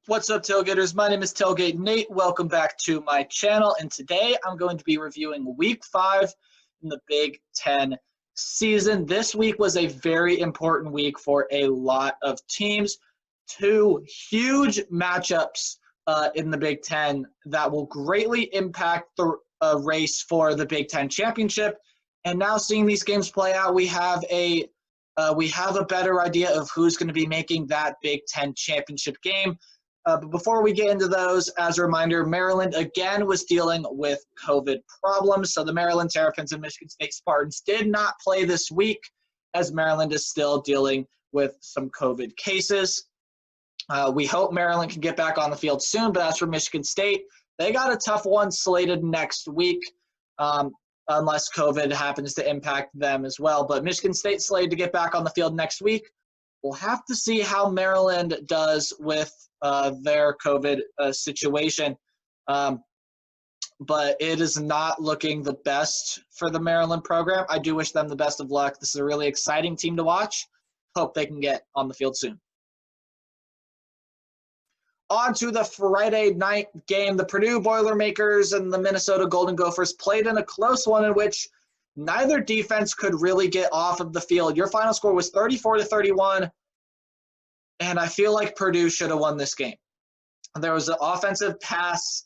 What's up, Tailgaters? My name is Tailgate Nate. Welcome back to my channel, and today I'm going to be reviewing Week 5 in the Big Ten season. This week was a very important week for a lot of teams. Two huge matchups in the Big Ten that will greatly impact the race for the Big Ten championship. And now seeing these games play out, we have a better idea of who's going to be making that Big Ten championship game. But before we get into those, as a reminder, Maryland again was dealing with COVID problems. So the Maryland Terrapins and Michigan State Spartans did not play this week, as Maryland is still dealing with some COVID cases. We hope Maryland can get back on the field soon, but as for Michigan State, they got a tough one slated next week, unless COVID happens to impact them as well. But Michigan State slated to get back on the field next week. We'll have to see how Maryland does with their COVID situation. But it is not looking the best for the Maryland program. I do wish them the best of luck. This is a really exciting team to watch. Hope they can get on the field soon. On to the Friday night game. The Purdue Boilermakers and the Minnesota Golden Gophers played in a close one in which neither defense could really get off of the field. Your final score was 34-31, and I feel like Purdue should have won this game. There was an offensive pass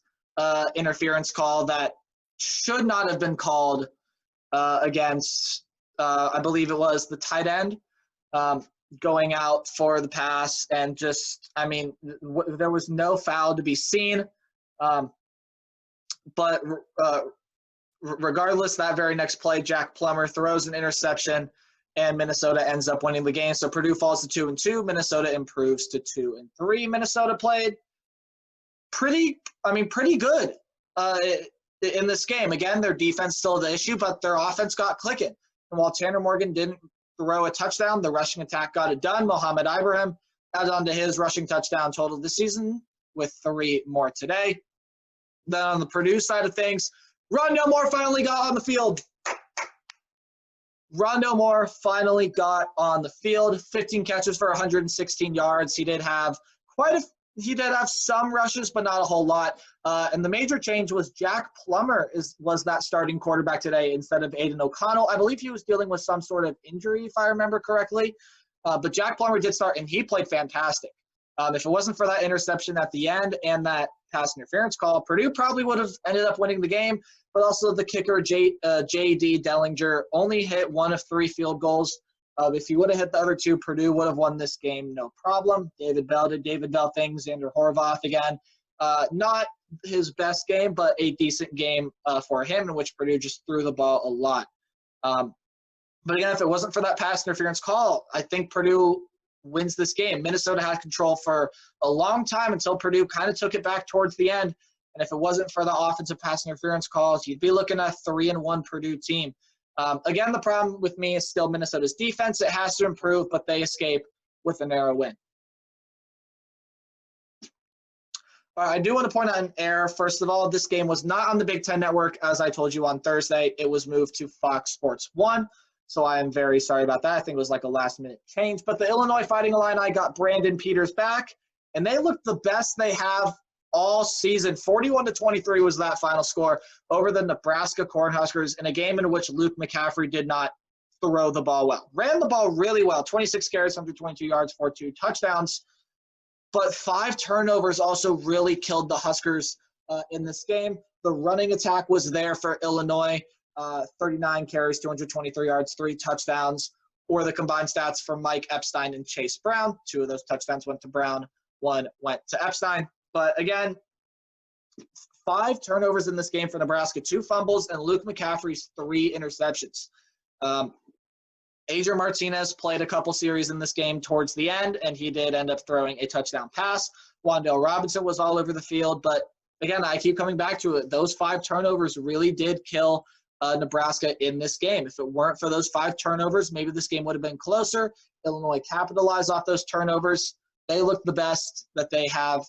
interference call that should not have been called against, I believe it was the tight end, going out for the pass, and just, I mean, there was no foul to be seen. But regardless, that very next play, Jack Plummer throws an interception, and Minnesota ends up winning the game. So Purdue falls to 2-2. Minnesota improves to 2-3. Minnesota played pretty good in this game. Again, their defense still the issue, but their offense got clicking. And while Tanner Morgan didn't throw a touchdown, the rushing attack got it done. Mohamed Ibrahim added on to his rushing touchdown total this season with 3 more today. Then on the Purdue side of things, Rondale Moore finally got on the field. 15 catches for 116 yards. He did have some rushes, but not a whole lot. And the major change was Jack Plummer was that starting quarterback today instead of Aiden O'Connell. I believe he was dealing with some sort of injury, if I remember correctly. But Jack Plummer did start, and he played fantastic. If it wasn't for that interception at the end and that pass interference call, Purdue probably would have ended up winning the game. But also the kicker, J.D. Dellinger, only hit 1 of 3 field goals. If he would have hit the other 2, Purdue would have won this game, no problem. David Bell did David Bell things. Xander Horvath again. Not his best game, but a decent game for him, in which Purdue just threw the ball a lot. But again, if it wasn't for that pass interference call, I think Purdue wins this game. Minnesota had control for a long time until Purdue kind of took it back towards the end. And if it wasn't for the offensive pass interference calls, you'd be looking at a 3-1 Purdue team. Again, the problem with me is still Minnesota's defense. It has to improve, but they escape with a narrow win. I do want to point out an error. First of all, this game was not on the Big Ten Network, as I told you on Thursday. It was moved to Fox Sports 1, so I am very sorry about that. I think it was like a last-minute change. But the Illinois Fighting Illini got Brandon Peters back, and they looked the best they have all season. 41-23 was that final score over the Nebraska Cornhuskers in a game in which Luke McCaffrey did not throw the ball well. Ran the ball really well, 26 carries, 122 yards, 2 touchdowns. But 5 turnovers also really killed the Huskers in this game. The running attack was there for Illinois, 39 carries, 223 yards, 3 touchdowns, or the combined stats for Mike Epstein and Chase Brown. 2 of those touchdowns went to Brown, 1 went to Epstein. But again, 5 turnovers in this game for Nebraska, 2 fumbles, and Luke McCaffrey's 3 interceptions. Adrian Martinez played a couple series in this game towards the end, and he did end up throwing a touchdown pass. Wan'Dale Robinson was all over the field. But again, I keep coming back to it. Those 5 turnovers really did kill Nebraska in this game. If it weren't for those 5 turnovers, maybe this game would have been closer. Illinois capitalized off those turnovers. They look the best that they have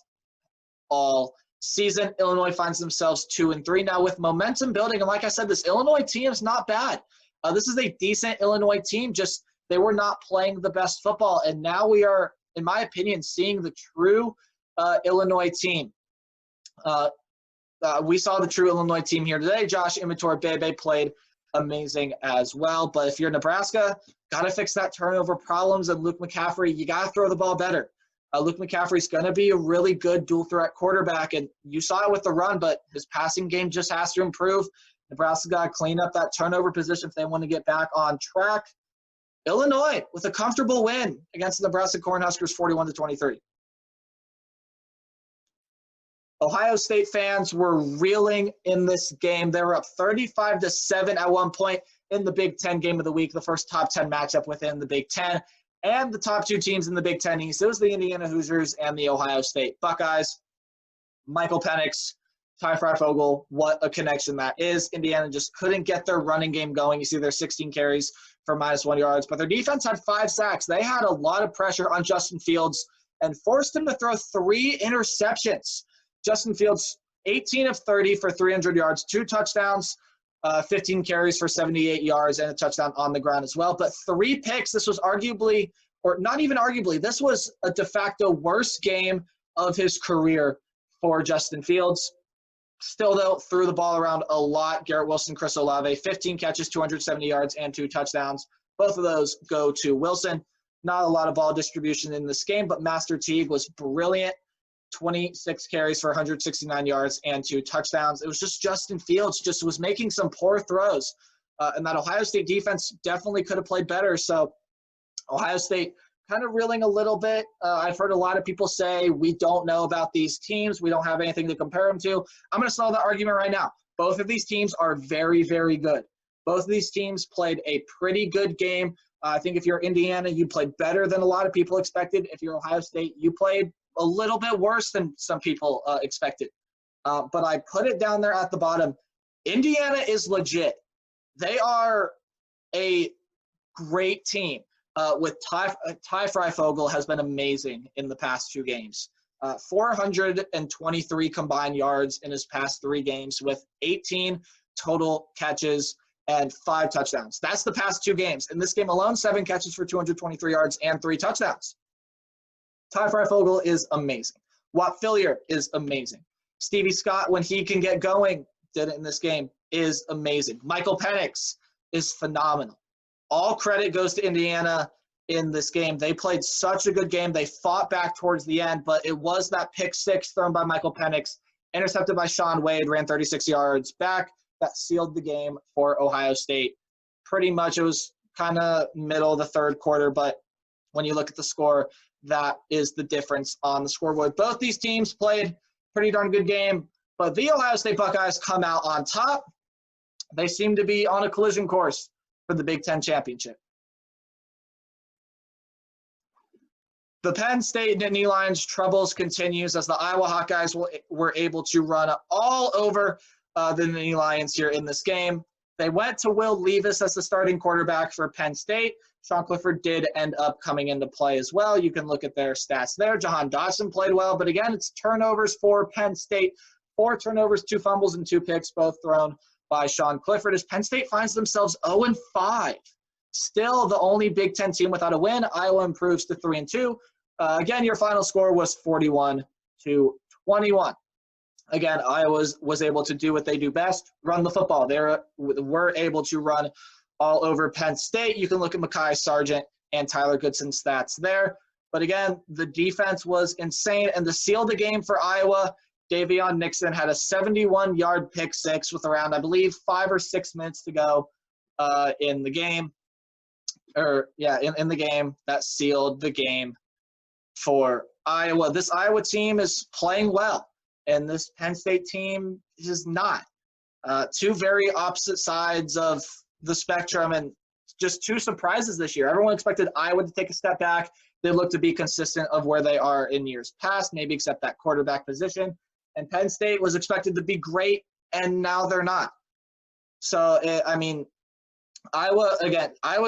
all season. Illinois finds themselves 2-3 now with momentum building. And like I said, this Illinois team is not bad. This is a decent Illinois team, just they were not playing the best football. And now we are, in my opinion, seeing the true Illinois team. We saw the true Illinois team here today. Josh Bebe played amazing as well. But if you're Nebraska, got to fix that turnover problems. And Luke McCaffrey, you got to throw the ball better. Luke McCaffrey's going to be a really good dual threat quarterback. And you saw it with the run, but his passing game just has to improve. Nebraska got to clean up that turnover position if they want to get back on track. Illinois with a comfortable win against the Nebraska Cornhuskers 41-23. Ohio State fans were reeling in this game. They were up 35-7 at one point in the Big Ten game of the week, the first top 10 matchup within the Big Ten, and the top two teams in the Big Ten East. It was the Indiana Hoosiers and the Ohio State Buckeyes. Michael Penix, Ty Freifogel, what a connection that is. Indiana just couldn't get their running game going. You see their 16 carries for -1 yards, but their defense had 5 sacks. They had a lot of pressure on Justin Fields and forced him to throw 3 interceptions. Justin Fields, 18 of 30 for 300 yards, 2 touchdowns, 15 carries for 78 yards, and a touchdown on the ground as well. But 3 picks. This was arguably, or not even arguably, this was a de facto worst game of his career for Justin Fields. Still, though, threw the ball around a lot. Garrett Wilson, Chris Olave, 15 catches, 270 yards, and 2 touchdowns. Both of those go to Wilson. Not a lot of ball distribution in this game, but Master Teague was brilliant. 26 carries for 169 yards and 2 touchdowns. It was just Justin Fields just was making some poor throws. And that Ohio State defense definitely could have played better. So Ohio State kind of reeling a little bit. I've heard a lot of people say we don't know about these teams. We don't have anything to compare them to. I'm going to settle that argument right now. Both of these teams are very, very good. Both of these teams played a pretty good game. I think if you're Indiana, you played better than a lot of people expected. If you're Ohio State, you played a little bit worse than some people expected. But I put it down there at the bottom. Indiana is legit. They are a great team. With Ty Freifogel has been amazing in the past 2 games. 423 combined yards in his past 3 games with 18 total catches and 5 touchdowns. That's the past 2 games. In this game alone, 7 catches for 223 yards and 3 touchdowns. Ty Freifogel is amazing. Watt Fillier is amazing. Stevie Scott, when he can get going, did it in this game, is amazing. Michael Penix is phenomenal. All credit goes to Indiana in this game. They played such a good game. They fought back towards the end, but it was that pick 6 thrown by Michael Penix, intercepted by Sean Wade, ran 36 yards back. That sealed the game for Ohio State. Pretty much it was kind of middle of the 3rd quarter, but when you look at the score, that is the difference on the scoreboard. Both these teams played pretty darn good game, but the Ohio State Buckeyes come out on top. They seem to be on a collision course for the Big Ten championship. The Penn State Nittany Lions troubles continues as the Iowa Hawkeyes were able to run all over the Nittany Lions here in this game. They went to Will Levis as the starting quarterback for Penn State. Sean Clifford did end up coming into play as well. You can look at their stats there. Jahan Dotson played well, but again, it's turnovers for Penn State. 4 turnovers, 2 fumbles, and 2 picks, both thrown by Sean Clifford as Penn State finds themselves 0-5. Still the only Big Ten team without a win. Iowa improves to 3-2. Again, your final score was 41-21. Again, Iowa was able to do what they do best, run the football. They were able to run all over Penn State. You can look at Mekhi Sargent and Tyler Goodson's stats there. But again, the defense was insane. And to seal the game for Iowa, Davion Nixon had a 71-yard pick 6 with around, I believe, 5 or 6 minutes to go in the game. In the game, that sealed the game for Iowa. This Iowa team is playing well, and this Penn State team is not. 2 very opposite sides of the spectrum, and just 2 surprises this year. Everyone expected Iowa to take a step back. They look to be consistent of where they are in years past, maybe except that quarterback position. And Penn State was expected to be great, and now they're not. So, Iowa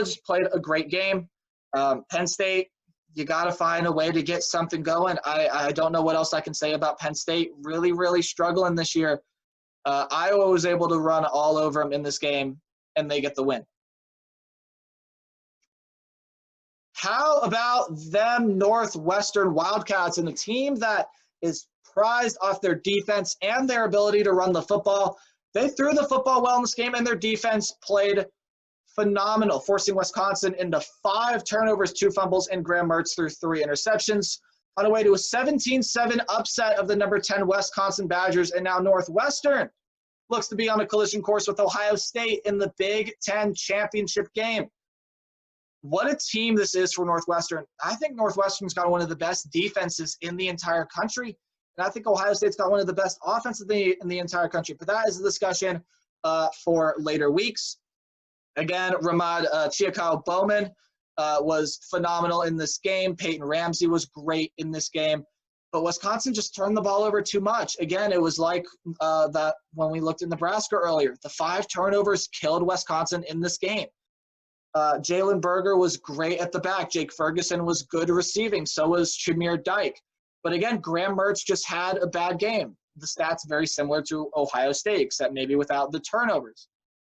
just played a great game. Penn State, you got to find a way to get something going. I don't know what else I can say about Penn State. Really, really struggling this year. Iowa was able to run all over them in this game, and they get the win. How about them Northwestern Wildcats and the team that is prized off their defense and their ability to run the football. They threw the football well in this game, and their defense played phenomenal, forcing Wisconsin into 5 turnovers, 2 fumbles, and Graham Mertz threw 3 interceptions on the way to a 17-7 upset of the number 10 Wisconsin Badgers. And now Northwestern looks to be on a collision course with Ohio State in the Big Ten championship game. What a team this is for Northwestern. I think Northwestern's got one of the best defenses in the entire country, and I think Ohio State's got one of the best offenses in the entire country. But that is a discussion for later weeks. Again, Ramad Chiakau-Bowman was phenomenal in this game. Peyton Ramsey was great in this game. But Wisconsin just turned the ball over too much. Again, it was like that when we looked at Nebraska earlier. The 5 turnovers killed Wisconsin in this game. Jalen Berger was great at the back. Jake Ferguson was good receiving. So was Shamir Dyke. But again, Graham Mertz just had a bad game. The stats very similar to Ohio State, except maybe without the turnovers.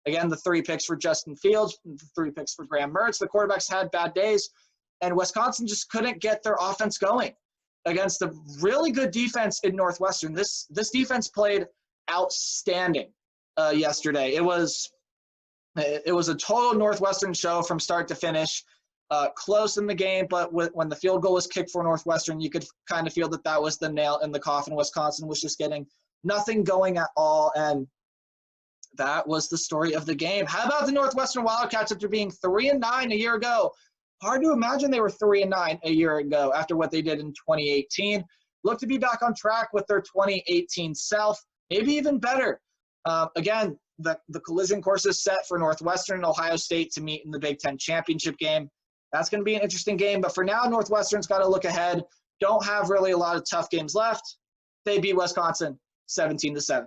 Again, the 3 picks for Justin Fields, the 3 picks for Graham Mertz. The quarterbacks had bad days, and Wisconsin just couldn't get their offense going against a really good defense in Northwestern. This defense played outstanding yesterday. It was a total Northwestern show from start to finish. Close in the game, but when the field goal was kicked for Northwestern, you could kind of feel that was the nail in the coffin. Wisconsin was just getting nothing going at all, and that was the story of the game. How about the Northwestern Wildcats after being 3-9 a year ago? Hard to imagine they were 3-9 a year ago after what they did in 2018. Look to be back on track with their 2018 self, maybe even better. Again, the collision course is set for Northwestern and Ohio State to meet in the Big Ten championship game. That's going to be an interesting game, but for now, Northwestern's got to look ahead. Don't have really a lot of tough games left. They beat Wisconsin 17-7.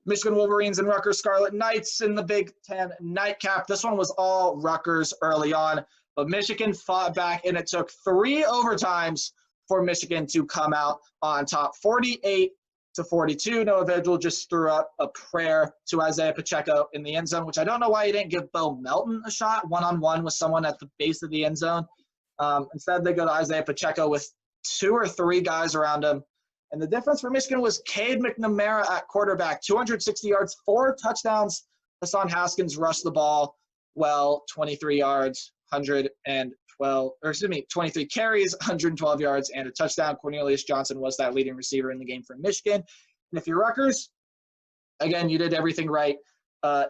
Michigan Wolverines and Rutgers Scarlet Knights in the Big Ten nightcap. This one was all Rutgers early on, but Michigan fought back, and it took 3 overtimes for Michigan to come out on top, 48-42. Noah Vigil just threw up a prayer to Isaiah Pacheco in the end zone, which I don't know why he didn't give Bo Melton a shot one-on-one with someone at the base of the end zone. Instead, they go to Isaiah Pacheco with 2 or 3 guys around him. And the difference for Michigan was Cade McNamara at quarterback, 260 yards, 4 touchdowns. Hassan Haskins rushed the ball well, 23 yards, 23 carries, 112 yards, and a touchdown. Cornelius Johnson was that leading receiver in the game for Michigan. And if you're Rutgers, again, you did everything right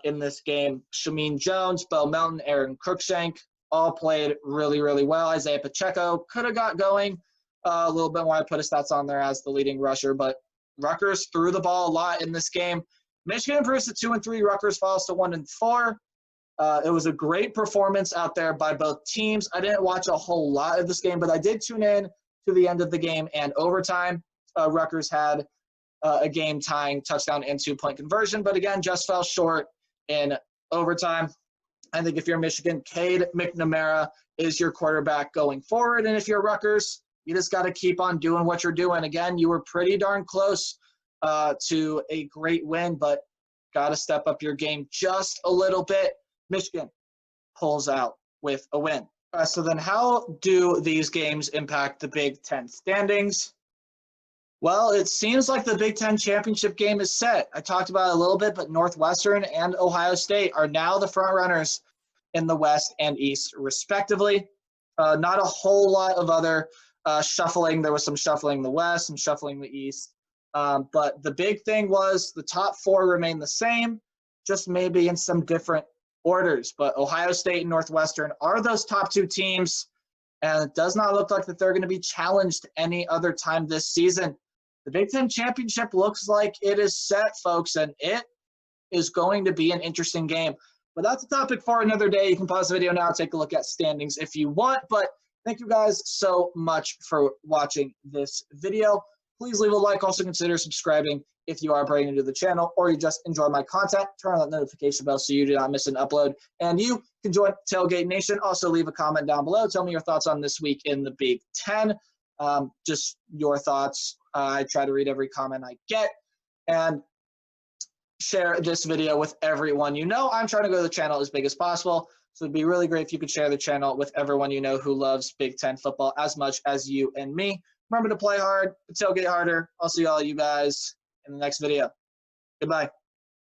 in this game. Shameen Jones, Bo Melton, Aaron Cruikshank all played really, really well. Isaiah Pacheco could have got going a little bit more. I put his stats on there as the leading rusher, but Rutgers threw the ball a lot in this game. Michigan improves to 2-3. Rutgers falls to 1-4. It was a great performance out there by both teams. I didn't watch a whole lot of this game, but I did tune in to the end of the game and overtime. Rutgers had a game-tying touchdown and 2-point conversion, but again, just fell short in overtime. I think if you're Michigan, Cade McNamara is your quarterback going forward, and if you're Rutgers, you just got to keep on doing what you're doing. Again, you were pretty darn close to a great win, but got to step up your game just a little bit. Michigan pulls out with a win. So then how do these games impact the Big Ten standings? Well, it seems like the Big Ten championship game is set. I talked about it a little bit, but Northwestern and Ohio State are now the front runners in the West and East, respectively. Not a whole lot of other shuffling. There was some shuffling in the West, some shuffling in the East. But the big thing was the top 4 remain the same, just maybe in some different orders. But Ohio State and Northwestern are those top 2 teams, and it does not look like that they're going to be challenged any other time this season. The Big Ten championship looks like it is set, folks, and it is going to be an interesting game. But that's a topic for another day. You can pause the video now and take a look at standings if you want. But thank you guys so much for watching this video. Please leave a like. Also consider subscribing if you are brand new to the channel or you just enjoy my content. Turn on that notification bell so you do not miss an upload. And you can join Tailgate Nation. Also leave a comment down below. Tell me your thoughts on this week in the Big Ten. Just your thoughts. I try to read every comment I get. And share this video with everyone you know. I'm trying to grow the channel as big as possible. So it'd be really great if you could share the channel with everyone you know who loves Big Ten football as much as you and me. Remember to play hard, tailgate harder. I'll see all you guys in the next video. Goodbye.